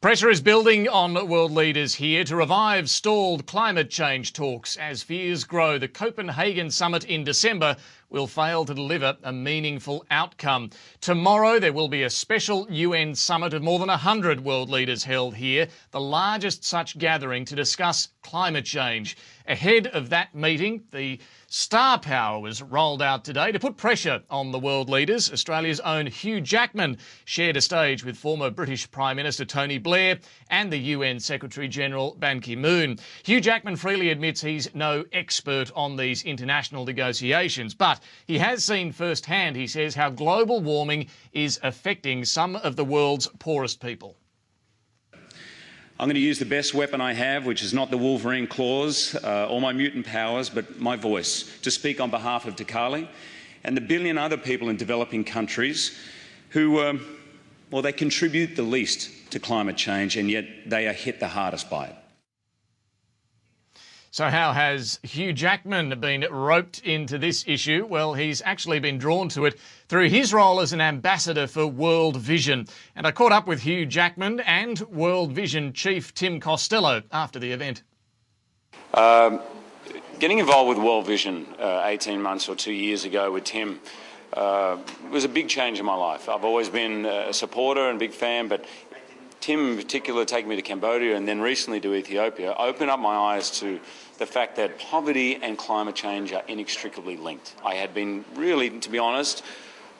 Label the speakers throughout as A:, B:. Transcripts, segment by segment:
A: Pressure is building on world leaders here to revive stalled climate change talks as fears grow. The Copenhagen summit in December will fail to deliver a meaningful outcome. Tomorrow there will be a special UN summit of more than 100 world leaders held here, the largest such gathering to discuss climate change. Ahead of that meeting, the star power was rolled out today to put pressure on the world leaders. Australia's own Hugh Jackman shared a stage with former British Prime Minister Tony Blair and the UN Secretary-General Ban Ki-moon. Hugh Jackman freely admits he's no expert on these international negotiations, but he has seen firsthand, he says, how global warming is affecting some of the world's poorest people.
B: I'm going to use the best weapon I have, which is not the Wolverine claws or my mutant powers, but my voice, to speak on behalf of Dikali and the billion other people in developing countries who, they contribute the least to climate change, and yet they are hit the hardest by it.
A: So how has Hugh Jackman been roped into this issue? Well, he's actually been drawn to it through his role as an ambassador for World Vision. And I caught up with Hugh Jackman and World Vision chief Tim Costello after the event.
B: Getting involved with World Vision 18 months or 2 years ago with Tim was a big change in my life. I've always been a supporter and a big fan, but Tim in particular taking me to Cambodia and then recently to Ethiopia opened up my eyes to the fact that poverty and climate change are inextricably linked. I had been really, to be honest,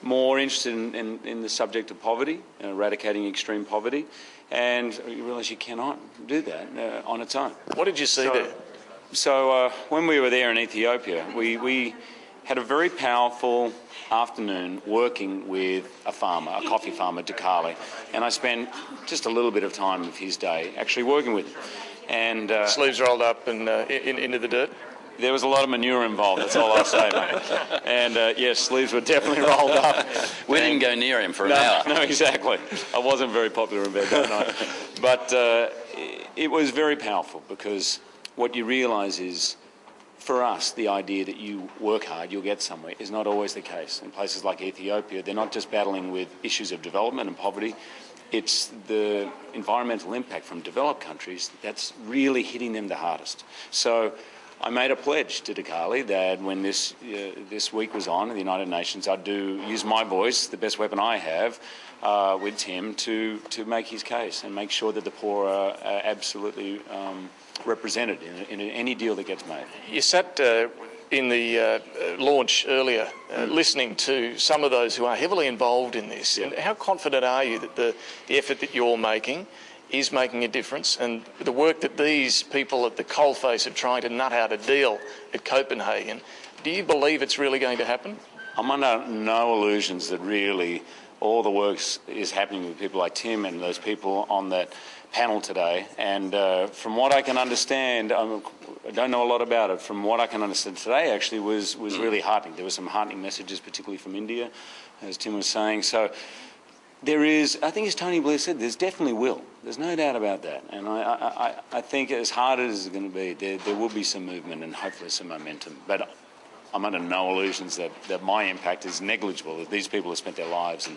B: more interested in the subject of poverty, eradicating extreme poverty, and you realise you cannot do that on its own.
A: What did you see there?
B: So when we were there in Ethiopia, we had a very powerful afternoon working with a farmer, a coffee farmer, Dikali, and I spent just a little bit of time of his day actually working with him. And
A: sleeves rolled up and into the dirt?
B: There was a lot of manure involved, that's all I'll say, mate. And yes, sleeves were definitely rolled up.
C: We didn't go near him for an hour.
B: No, exactly. I wasn't very popular in bed that night. But it was very powerful because what you realise is, for us, the idea that you work hard, you'll get somewhere, is not always the case. In places like Ethiopia, they're not just battling with issues of development and poverty, it's the environmental impact from developed countries that's really hitting them the hardest. So I made a pledge to Dikali that when this week was on in the United Nations, I'd use my voice, the best weapon I have, with Tim to make his case and make sure that the poor are absolutely represented in any deal that gets made.
A: You sat in the launch earlier listening to some of those who are heavily involved in this.
B: Yeah.
A: And how confident are you that the effort that you're making is making a difference, and the work that these people at the coalface are trying to nut out a deal at Copenhagen, do you believe it's really going to happen?
B: I'm under no illusions that really all the work is happening with people like Tim and those people on that panel today. And from what I can understand, I don't know a lot about it, from what I can understand today actually was really heartening. There were some heartening messages, particularly from India, as Tim was saying. So there is, I think as Tony Blair said, there's definitely will. There's no doubt about that. And I think as hard as it's going to be, there will be some movement and hopefully some momentum. But I'm under no illusions that my impact is negligible, that these people have spent their lives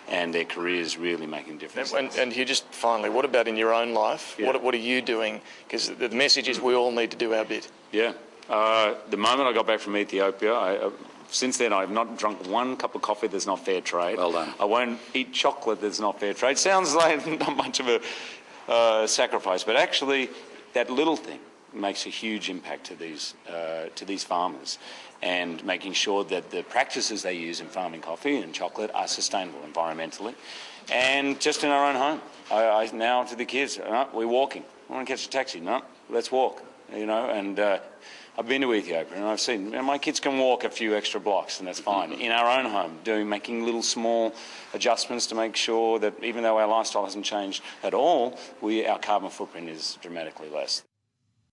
B: and their careers really making a difference.
A: And Hugh, just finally, what about in your own life?
B: Yeah.
A: What are you doing? Because the message is we all need to do our bit.
B: Yeah. The moment I got back from Ethiopia, since then I've not drunk one cup of coffee that's not fair trade.
C: Well done.
B: I won't eat chocolate that's not fair trade. Sounds like not much of a sacrifice, but actually that little thing makes a huge impact to these farmers, and making sure that the practices they use in farming coffee and chocolate are sustainable environmentally. And just in our own home, I now to the kids, no, we're walking. I want to catch a taxi. No, let's walk. And I've been to Ethiopia and I've seen, my kids can walk a few extra blocks and that's fine. In our own home, making little small adjustments to make sure that even though our lifestyle hasn't changed at all, our carbon footprint is dramatically less.